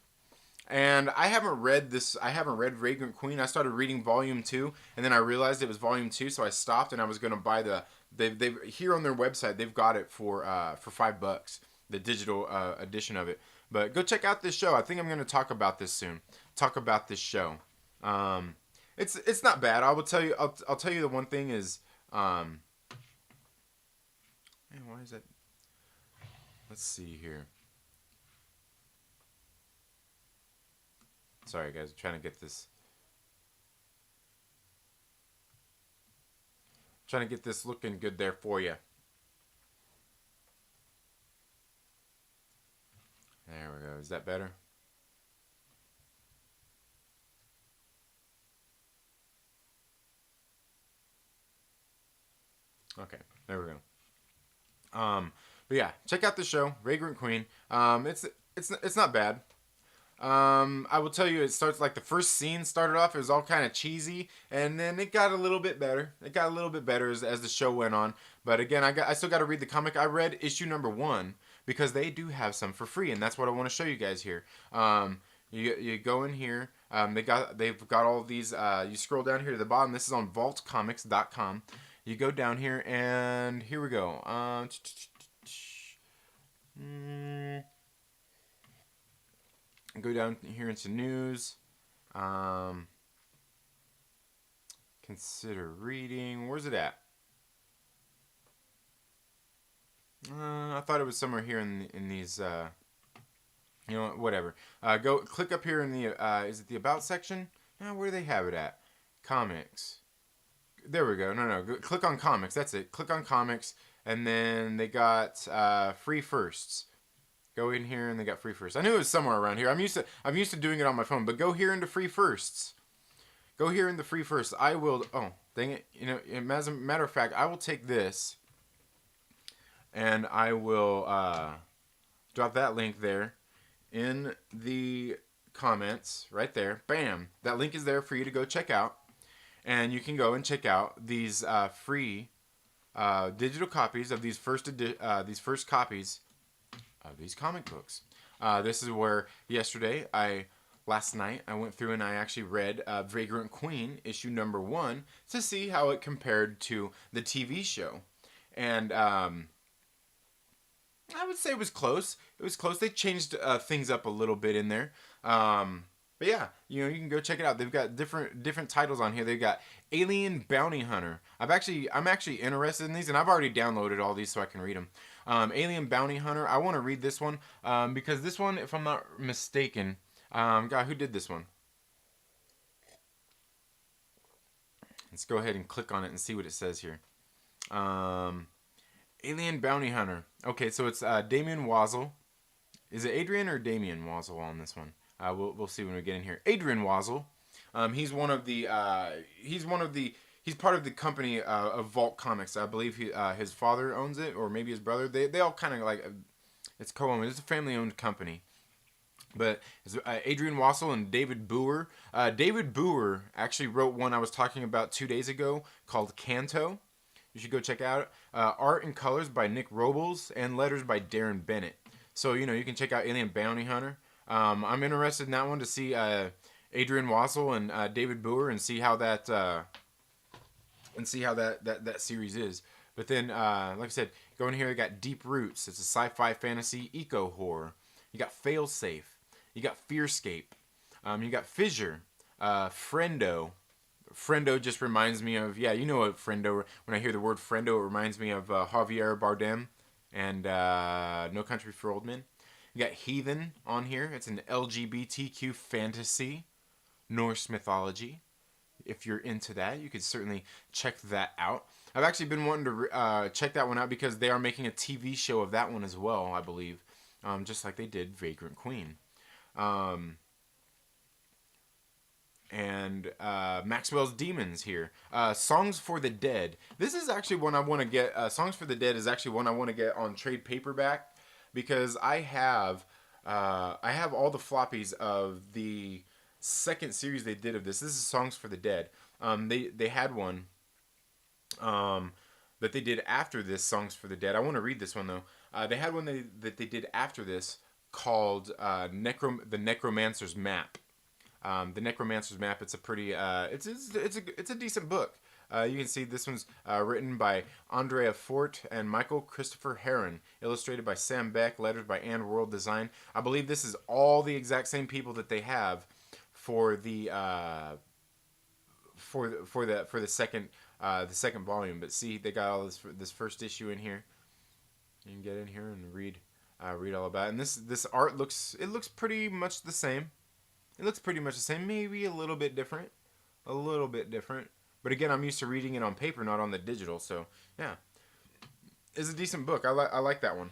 and I haven't read Vagrant Queen. I started reading Volume 2, and then I realized it was Volume 2, so I stopped, and I was going to buy they've here on their website, they've got it for $5, the digital edition of it. But go check out this show. I think I'm going to talk about this soon. Talk about this show. It's not bad. I will tell you. I'll tell you the one thing is. Man, why is that? Let's see here. Sorry, guys. I'm trying to get this. Trying to get this looking good there for you. There we go. Is that better? Okay, there we go. But yeah, check out the show, Vagrant Queen. It's not bad. I will tell you, it starts like the first scene started off. It was all kind of cheesy, and then it got a little bit better. It got a little bit better as the show went on. But again, I still got to read the comic. I read issue number 1 because they do have some for free, and that's what I want to show you guys here. You go in here. They've got all of these. You scroll down here to the bottom. This is on vaultcomics.com. You go down here, and here we go. Go down here into news. Consider reading. Where's it at? I thought it was somewhere here in these. You know, whatever. Go click up here in the. Is it the about section? No, where do they have it at? Comics. There we go. No. Click on comics. That's it. Click on comics, and then they got free firsts. Go in here, and they got free firsts. I knew it was somewhere around here. I'm used to doing it on my phone, but go here into free firsts. Go here in the free firsts. I will. Oh, dang it! You know, as a matter of fact, I will take this, and I will drop that link there in the comments right there. Bam! That link is there for you to go check out. And you can go and check out these free digital copies of these first copies of these comic books. This is where last night I went through and I actually read Vagrant Queen issue number 1 to see how it compared to the TV show, and I would say it was close. It was close. They changed things up a little bit in there. But yeah, you can go check it out. They've got different titles on here. They've got Alien Bounty Hunter. I'm actually interested in these, and I've already downloaded all these so I can read them. Alien Bounty Hunter. I want to read this one because this one, if I'm not mistaken, God, who did this one? Let's go ahead and click on it and see what it says here. Um, Alien Bounty Hunter. Okay, so it's Damien Wazzle. Is it Adrian or Damien Wazzle on this one? We'll see when we get in here. Adrian Wazzle. He's one of the he's part of the company of Vault Comics. I believe his father owns it, or maybe his brother. They all kind of like it's co-owned. It's a family-owned company. But Adrian Wassel and David Boer. David Boer actually wrote one I was talking about 2 days ago called Canto. You should go check out. Art and colors by Nick Robles and letters by Darren Bennett. So you can check out Alien Bounty Hunter. I'm interested in that one to see Adrian Wassel and David Boer and see how that that series is. But then, like I said, going here, you got Deep Roots. It's a sci-fi fantasy eco horror. You got Failsafe. You got Fearscape. You got Fissure. Friendo. Friendo just reminds me of, yeah, you know what Friendo, when I hear the word Friendo, it reminds me of Javier Bardem and No Country for Old Men. You got Heathen on here. It's an LGBTQ fantasy, Norse mythology. If you're into that, you could certainly check that out. I've actually been wanting to check that one out because they are making a TV show of that one as well, I believe. Just like they did Vagrant Queen. And Maxwell's Demons here. Songs for the Dead. This is actually one I want to get. Songs for the Dead is actually one I want to get on trade paperback because I have all the floppies of the second series they did of this. This is Songs for the Dead. They had one that they did after this, Songs for the Dead. I want to read this one though. They had one that they did after this called the Necromancer's Map. The Necromancer's Map. It's a pretty it's a decent book. You can see this one's written by Andrea Fort and Michael Christopher Heron, illustrated by Sam Beck, letters by Ann World Design. I believe this is all the exact same people that they have for the second volume. But see, they got all this first issue in here. You can get in here and read all about it. And this art looks pretty much the same. It looks pretty much the same, maybe a little bit different. But again, I'm used to reading it on paper, not on the digital. So yeah, it's a decent book. I like that one.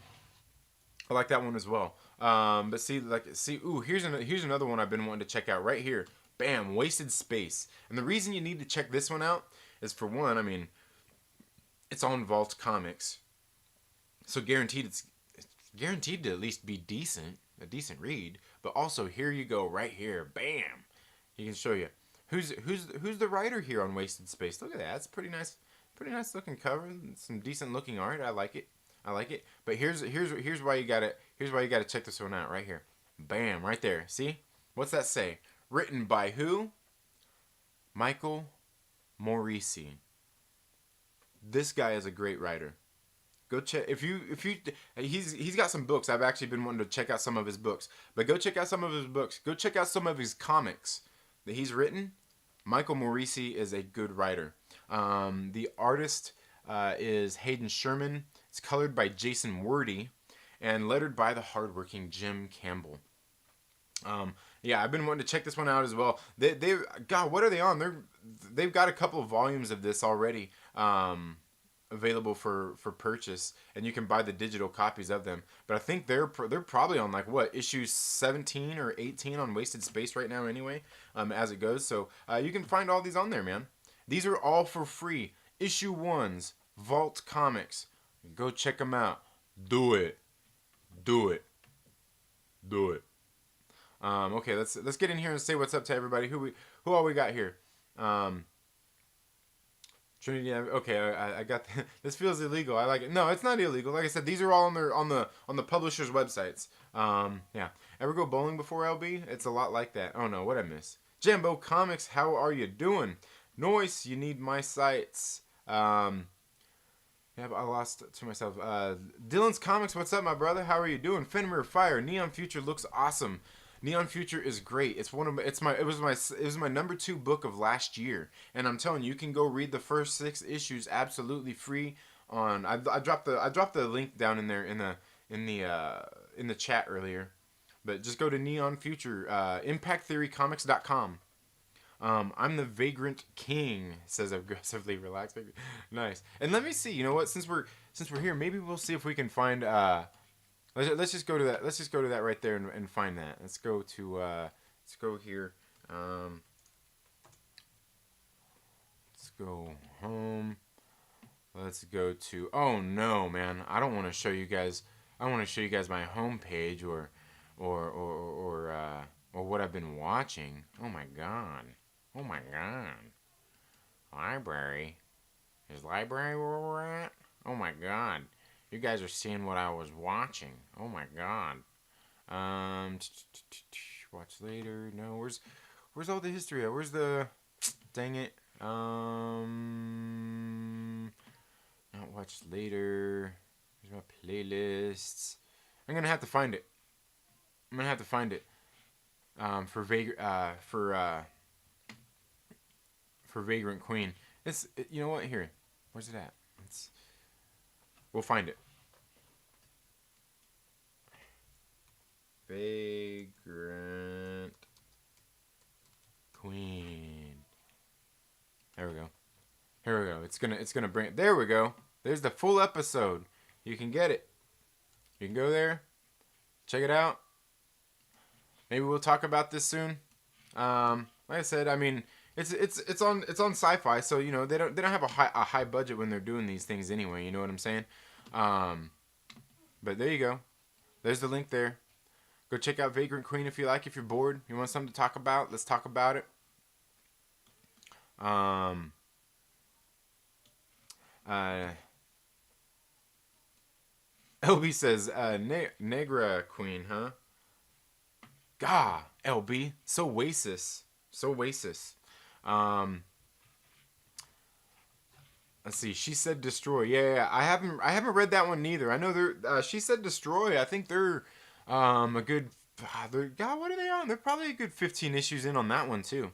I like that one as well. But here's another one I've been wanting to check out right here. Bam, Wasted Space. And the reason you need to check this one out is, for one, I mean, it's on Vault Comics, so it's guaranteed to at least be a decent read. But also, here you go, right here, bam. He can show you who's the writer here on Wasted Space. Look at that. It's pretty nice looking cover. Some decent looking art. I like it. But here's why you gotta check this one out right here. Bam, right there. See? What's that say? Written by who? Michael Morisi. This guy is a great writer. Go check he's got some books. I've actually been wanting to check out some of his books. But go check out some of his books. Go check out some of his comics that he's written. Michael Morisi is a good writer. The artist is Hayden Sherman. It's colored by Jason Wordy and lettered by the hardworking Jim Campbell. Yeah, I've been wanting to check this one out as well. God, what are they on? They've got a couple of volumes of this already. Available for purchase, and you can buy the digital copies of them. But I think they're probably on like what, issue 17 or 18 on Wasted Space right now anyway, as it goes. So you can find all these on there, man. These are all for free. Issue 1s, Vault Comics. Go check them out. Do it. Okay, let's get in here and say what's up to everybody. Who all we got here? Trinity. Okay, I got this. Feels illegal. I like it. No, it's not illegal. Like I said, these are all on the publishers' websites. Yeah. Ever go bowling before, LB? It's a lot like that. Oh no, what I miss? Jambo Comics, how are you doing? Noise, you need my sites. Yeah, I lost to myself. Dylan's Comics, what's up, my brother? How are you doing? Fenrir Fire, Neon Future looks awesome. Neon Future is great. It was my number 2 book of last year, and I'm telling you, you can go read the first 6 issues absolutely free on. I dropped the link down in there in the chat earlier, but just go to Neon Future, ImpactTheoryComics.com. I'm the Vagrant King, says aggressively relaxed. Nice. And let me see. You know what? Since we're here, maybe we'll see if we can find. Let's just go to that. Let's just go to that right there and find that. Let's go to. Let's go here. Let's go home. Let's go to. Oh no, man! I don't want to show you guys. I want to show you guys my homepage or what I've been watching. Oh my god. Oh my god. Library. Is library where we're at? Oh my god. You guys are seeing what I was watching. Oh my god. Watch later. No, where's all the history at? Where's the dang it? Not watch later. Here's my playlists. I'm gonna have to find it. For Vagrant Queen. You know what? Here. Where's it at? We'll find it. Vagrant Queen. There we go. Here we go. It's gonna bring it. There we go. There's the full episode. You can get it. You can go there. Check it out. Maybe we'll talk about this soon. Like I said, I mean, it's on Sci-Fi, so you know they don't have a high budget when they're doing these things anyway. You know what I'm saying? But there you go. There's the link there. Go check out Vagrant Queen if you like. If you're bored, you want something to talk about, let's talk about it. LB says, Negra Queen, huh? Gah, LB, so Oasis. Let's see. She said destroy. Yeah. I haven't read that one neither. I know they're. She said destroy. I think they're a good. God, what are they on? They're probably a good 15 issues in on that one too.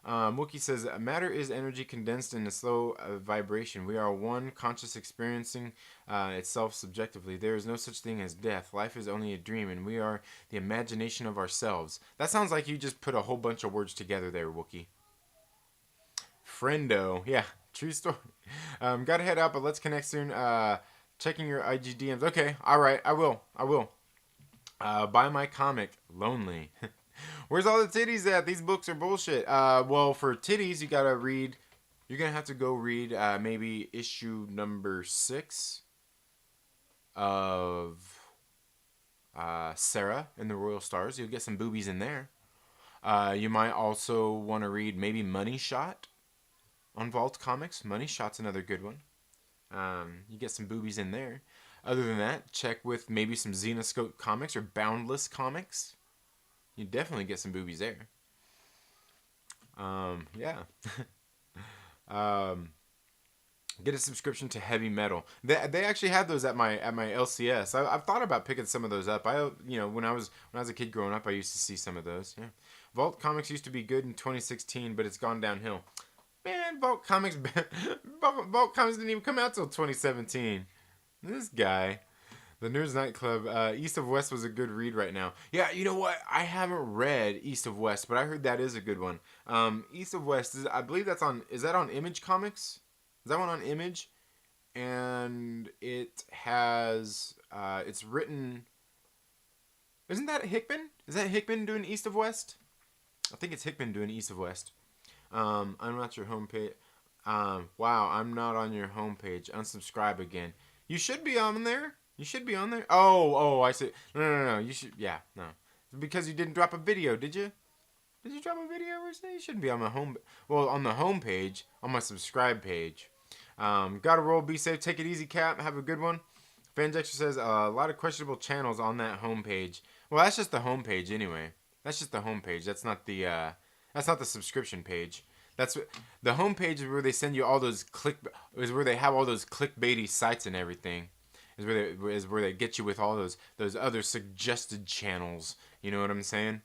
Wookie says matter is energy condensed in a slow vibration. We are one conscious experiencing itself subjectively. There is no such thing as death. Life is only a dream, and we are the imagination of ourselves. That sounds like you just put a whole bunch of words together there, Wookie. Friendo, yeah, true story. Gotta head out, but let's connect soon. Checking your IG DMs. Okay, all right, I will. Buy my comic, Lonely. Where's all the titties at? These books are bullshit. Well, for titties, you gotta read. You're gonna have to go read maybe issue number 6 of Sarah and the Royal Stars. You'll get some boobies in there. You might also want to read maybe Money Shot on Vault Comics. Money Shot's another good one. You get some boobies in there. Other than that, check with maybe some Xenoscope Comics or Boundless Comics. You definitely get some boobies there. Yeah. Get a subscription to Heavy Metal. They actually had those at my LCS. I've thought about picking some of those up. When I was a kid growing up, I used to see some of those. Yeah. Vault Comics used to be good in 2016, but it's gone downhill. Man, Vault Comics didn't even come out till 2017. This guy. The Nerds Nightclub, East of West was a good read right now. Yeah, you know what? I haven't read East of West, but I heard that is a good one. East of West, I believe that's on, is that on Image Comics? Is that one on Image? And it has, it's written, isn't that Hickman? Is that Hickman doing East of West? I think it's Hickman doing East of West. I'm not your homepage. Wow, I'm not on your homepage. Unsubscribe again. You should be on there. You should be on there. Oh, I see. No. You should. Yeah, no. Because you didn't drop a video, did you? Did you drop a video recently? You shouldn't be on my home. Well, on the home page, on my subscribe page. Gotta roll. Be safe. Take it easy, Cap. Have a good one. Fanjexter says a lot of questionable channels on that home page. Well, that's just the home page anyway. That's just the home page. That's not the subscription page. That's the home page is where they send you all those is where they have all those clickbaity sites and everything. Is where they get you with all those other suggested channels. You know what I'm saying?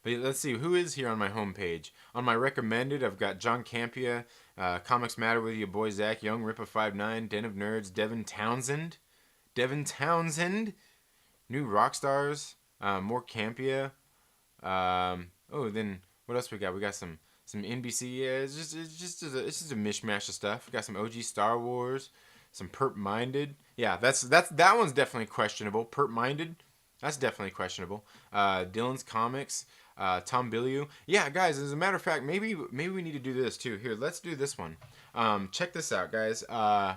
But let's see who is here on my homepage. On my recommended, I've got John Campia, Comics Matter with your boy Zach Young, Rippa59, Den of Nerds, Devin Townsend, New Rockstars, more Campia. Then what else we got? We got some NBC. Yeah, it's just a mishmash of stuff. We got some OG Star Wars, some Perp Minded. Yeah, that one's definitely questionable. Perp Minded, that's definitely questionable. Dylan's Comics, Tom Billieu. Yeah, guys. As a matter of fact, maybe we need to do this too. Here, let's do this one. Check this out, guys. I'm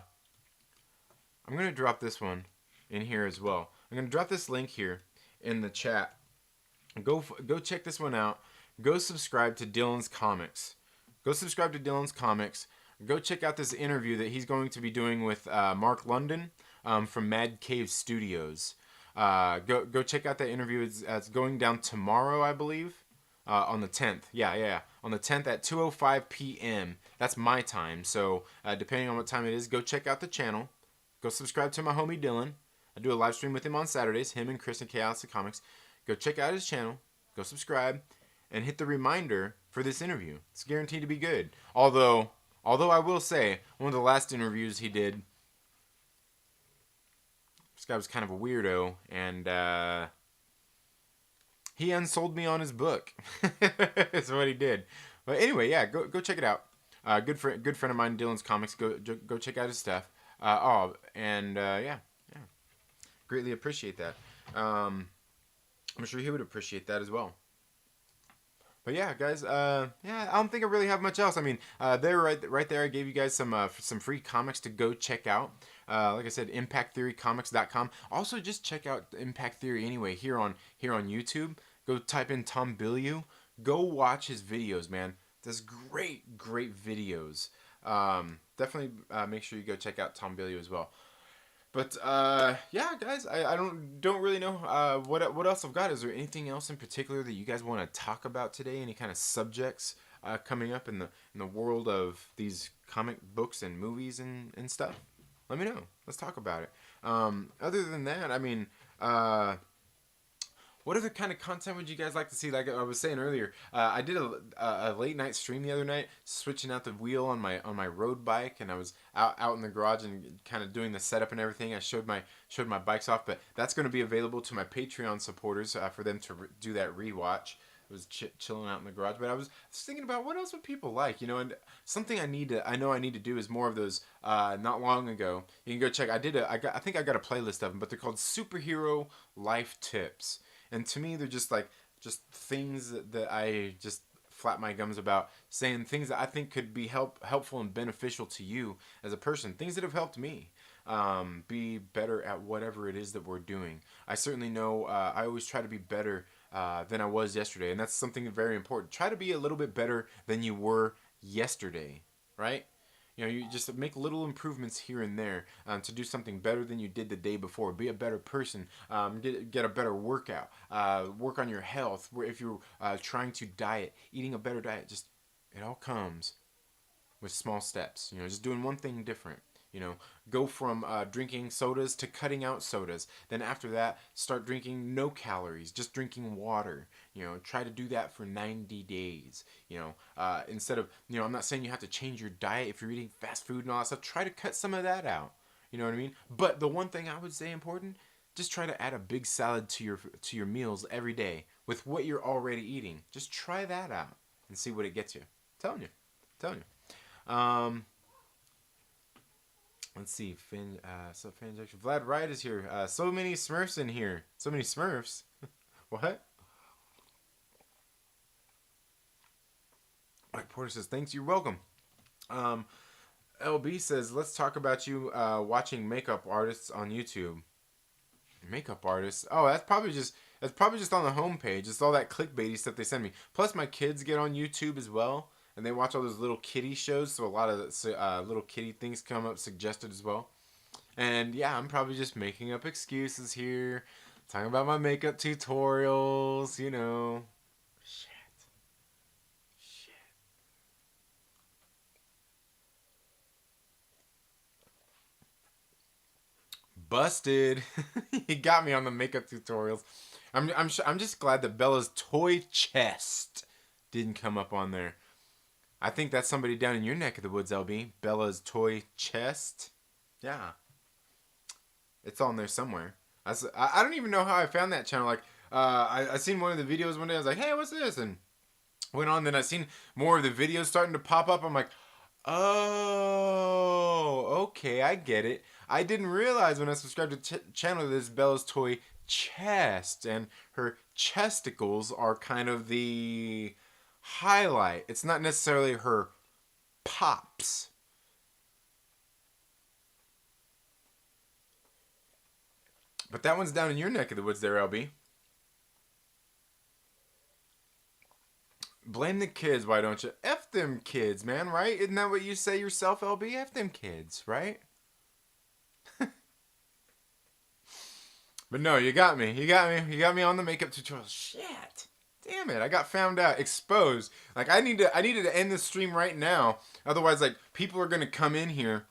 gonna drop this one in here as well. I'm gonna drop this link here in the chat. Go check this one out. Go subscribe to Dylan's Comics. Go subscribe to Dylan's Comics. Go check out this interview that he's going to be doing with Mark London from Mad Cave Studios. Go check out that interview. It's going down tomorrow, I believe, on the 10th. Yeah. On the 10th at 2:05 p.m. That's my time. So depending on what time it is, go check out the channel. Go subscribe to my homie Dylan. I do a live stream with him on Saturdays. Him and Chris and Chaos Comics. Go check out his channel. Go subscribe. And hit the reminder for this interview. It's guaranteed to be good. Although I will say, one of the last interviews he did, this guy was kind of a weirdo, and he unsold me on his book. That's what he did. But anyway, yeah, go check it out. Good friend of mine, Dylan's Comics. Go check out his stuff. Yeah, greatly appreciate that. I'm sure he would appreciate that as well. But yeah, guys, I don't think I really have much else. I mean, there right there, I gave you guys some free comics to go check out. Like I said, ImpactTheoryComics.com. Also, just check out Impact Theory anyway here on YouTube. Go type in Tom Billieu. Go watch his videos, man. Does great videos. Definitely make sure you go check out Tom Billieu as well. But yeah, guys, I don't really know what else I've got. Is there anything else in particular that you guys want to talk about today? Any kind of subjects coming up in the world of these comic books and movies and stuff? Let me know. Let's talk about it. Other than that, I mean, what other kind of content would you guys like to see? Like I was saying earlier, I did a late night stream the other night, switching out the wheel on my road bike, and I was out in the garage and kind of doing the setup and everything. I showed my bikes off, but that's going to be available to my Patreon supporters for them to do that rewatch. I was chilling out in the garage, but I was thinking about what else would people like, and something I know I need to do is more of those. Not long ago, you can go check. I think I got a playlist of them, but they're called Superhero Life Tips. And to me, they're just things that I just flap my gums about, saying things that I think could be helpful and beneficial to you as a person. Things that have helped me be better at whatever it is that we're doing. I certainly know I always try to be better than I was yesterday, and that's something very important. Try to be a little bit better than you were yesterday, right? You just make little improvements here and there to do something better than you did the day before. Be a better person. Get a better workout. Work on your health. If you're trying to diet, eating a better diet, it all comes with small steps. Just doing one thing different. Go from drinking sodas to cutting out sodas. Then after that, start drinking no calories, just drinking water. Try to do that for 90 days. Instead of, I'm not saying you have to change your diet if you're eating fast food and all that stuff. Try to cut some of that out. You know what I mean? But the one thing I would say important, just try to add a big salad to your meals every day with what you're already eating. Just try that out and see what it gets you. I'm telling you. Let's see, Vlad Wright is here. So many Smurfs in here. So many Smurfs. What? Mike Porter says, thanks, you're welcome. LB says, let's talk about you watching makeup artists on YouTube. Makeup artists? Oh, that's probably just on the homepage. It's all that clickbaity stuff they send me. Plus, my kids get on YouTube as well. And they watch all those little kitty shows, so a lot of little kitty things come up suggested as well. And yeah, I'm probably just making up excuses here, talking about my makeup tutorials, Shit. Busted. He got me on the makeup tutorials. I'm just glad that Bella's toy chest didn't come up on there. I think that's somebody down in your neck of the woods, LB. Bella's toy chest. Yeah. It's on there somewhere. I don't even know how I found that channel. Like, I seen one of the videos one day. I was like, hey, what's this? And went on. Then I seen more of the videos starting to pop up. I'm like, oh, okay, I get it. I didn't realize when I subscribed to channel that this Bella's toy chest, and her chesticles are kind of the highlight. It's not necessarily her pops. But that one's down in your neck of the woods there, LB. Blame the kids, why don't you? F them kids, man, right? Isn't that what you say yourself, LB? F them kids, right? But no, you got me. You got me on the makeup tutorial. Shit. Damn it, I got found out, exposed. Like, I needed to end this stream right now. Otherwise, like, people are gonna come in here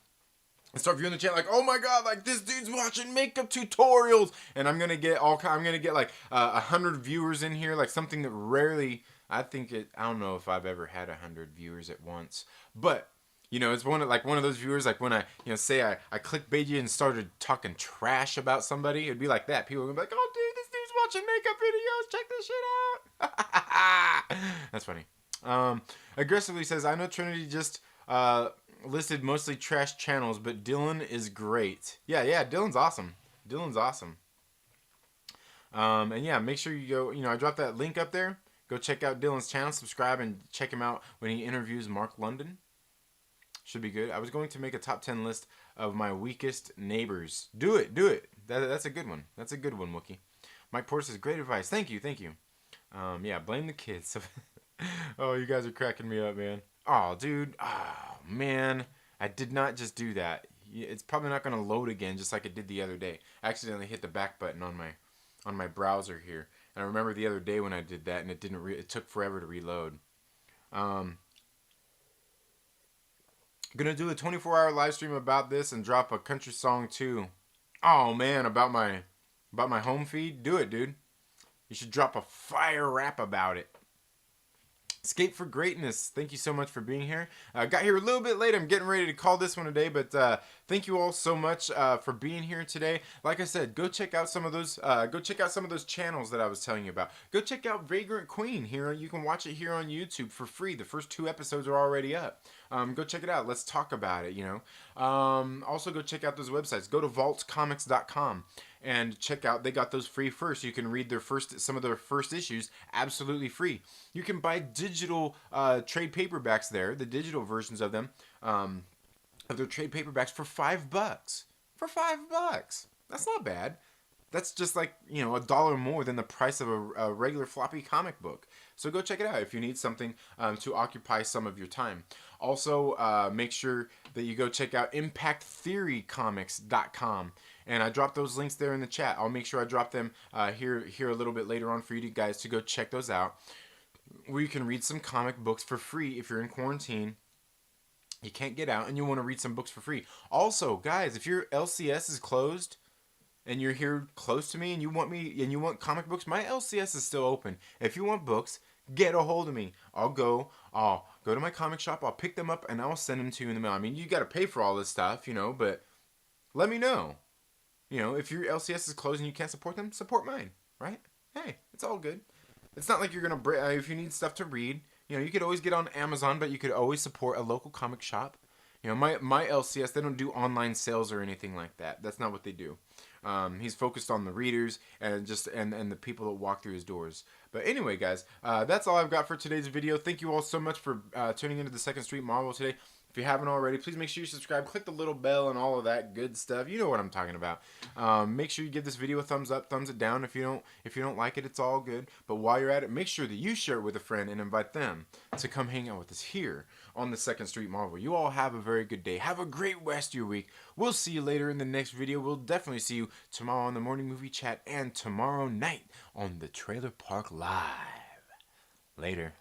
and start viewing the channel like, oh my god, like, this dude's watching makeup tutorials. And I'm gonna get like 100 viewers in here, like something that rarely, I don't know if I've ever had 100 viewers at once. But you know, it's one of those viewers, like when I, you know, say I clickbait you and started talking trash about somebody, it'd be like that. People would be like, oh dude, this dude's watching makeup videos, check this shit out. That's funny. Aggressively says, I know Trinity just listed mostly trash channels, but Dylan is great. Yeah, Dylan's awesome. And yeah, make sure you go, you know, I dropped that link up there. Go check out Dylan's channel, subscribe, and check him out when he interviews Mark London. Should be good. I was going to make a top 10 list of my weakest neighbors. Do it. That's a good one. That's a good one, Wookie. Mike Porter says, great advice. Thank you. Yeah, blame the kids. Oh, you guys are cracking me up, man. Oh, dude. Oh, man. I did not just do that. It's probably not going to load again just like it did the other day. I accidentally hit the back button on my browser here. And I remember the other day when I did that and it took forever to reload. Gonna do a 24-hour live stream about this and drop a country song too. Oh man, about my home feed? Do it, dude. You should drop a fire rap about it. Escape for Greatness, thank you so much for being here. Got here a little bit late. I'm getting ready to call this one a day, but thank you all so much for being here today. Like I said, go check out some of those. Channels that I was telling you about. Go check out Vagrant Queen here. You can watch it here on YouTube for free. The first 2 episodes are already up. Go check it out. Let's talk about it. You know. Also, go check out those websites. Go to vaultcomics.com. And check out, they got those free first. You can read some of their first issues absolutely free. You can buy digital trade paperbacks there, the digital versions of them, of their trade paperbacks for $5. For $5. That's not bad. That's just like, you know, $1 more than the price of a regular floppy comic book. So go check it out if you need something to occupy some of your time. Also, make sure that you go check out impacttheorycomics.com. And I dropped those links there in the chat. I'll make sure I drop them here a little bit later on for you guys to go check those out. Where you can read some comic books for free if you're in quarantine. You can't get out and you want to read some books for free. Also, guys, if your LCS is closed and you're here close to me and you want comic books, my LCS is still open. If you want books, get a hold of me. I'll go to my comic shop, I'll pick them up, and I'll send them to you in the mail. I mean, you got to pay for all this stuff, you know, but let me know. You know, if your LCS is closed and you can't support them, support mine, right? Hey, it's all good. It's not like you're going to, if you need stuff to read, you know, you could always get on Amazon, but you could always support a local comic shop. You know, my LCS, they don't do online sales or anything like that. That's not what they do. He's focused on the readers and the people that walk through his doors. But anyway, guys, that's all I've got for today's video. Thank you all so much for tuning into the Second Street Marvel today. If you haven't already, please make sure you subscribe, click the little bell, and all of that good stuff. You know what I'm talking about. Make sure you give this video a thumbs up, thumbs it down. If you don't like it, it's all good. But while you're at it, make sure that you share it with a friend and invite them to come hang out with us here on the Second Street Marvel. You all have a very good day. Have a great rest of your week. We'll see you later in the next video. We'll definitely see you tomorrow on the Morning Movie Chat and tomorrow night on the Trailer Park Live. Later.